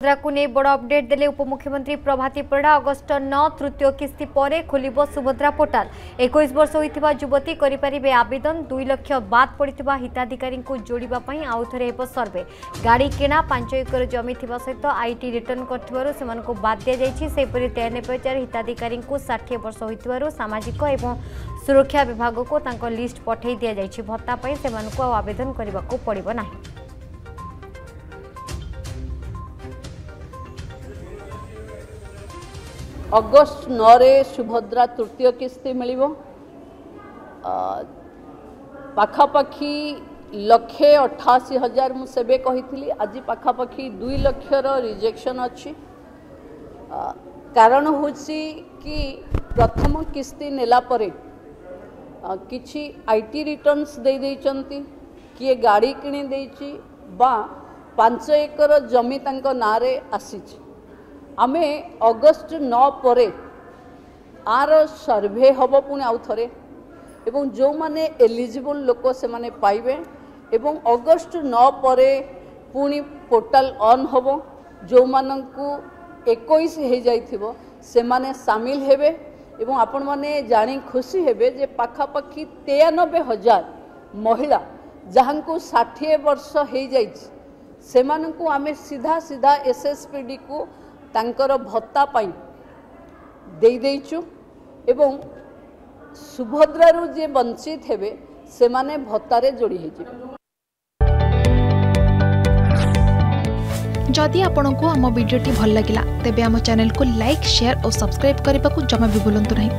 सुभद्रा को नहीं बड़ अपडेट देले उपमुख्यमंत्री प्रभाती परिड़ा। अगस्ट 9 तृतीय किस्ती पर खोलिबो सुभद्रा पोर्टाल। 21 वर्ष होइथिबा युवती करिपारिबे आवेदन। 2 लाख बाद पड़िथिबा हिताधिकारी को जोड़िबा पई आउ थरे हेबो सर्वे। गाड़ी किणा 5 एकर जमी थिबा सहित आईटी रिटर्न करथिबारु सेमानकु बाद दिया जायछि। सेपरि 93,000 हिताधिकारी को 60 वर्ष होइथिबारु सामाजिक एवं सुरक्षा विभाग को तांको लिस्ट पठै दिया जायछि। भत्ता पई सेमानकु आवेदन करबाकू पड़िबो नाही। अगस्ट 9 रे सुभद्रा तृतीय किस्ती मिलिबो। पाखापाखी 1,88,000 मुझे कही आज पाखापाखी 2 लाख रिजेक्शन अच्छी। कारण हूँ कि प्रथम किस्ती नेला परे किछि आईटी रिटर्न्स दे देइचंती, किए गाड़ी किणी देइची बा 5 एकर जमी तांको नारे आसीची। आमे अगस्ट 9 परे आर सर्वे हम पुणी आउ थे एवं जो माने एलिजिबल लोक से माने पाइबे एवं अगस्ट 9 परे पुणी पोर्टाल ऑन हम जो मानकु 21 हो जाइथिबो से माने शामिल हेबे एवं आपण माने जानी खुशी हेबे जे पाखापाखी 93,000 महिला जहां को 60 वर्ष हो जाइछि से मानकु आमे सीधा सीधा एसएसपीडी को तांकर भत्ता पाई दे देइछु एवं सुभद्रारू जे वंचित हेबे से माने भत्तारे जोड़ी हे जिवे। जदि आपंक आम भिडी भल लगा तेब आम चैनल को लाइक शेयर और सब्सक्राइब करने को जमा भी भूलु नहीं।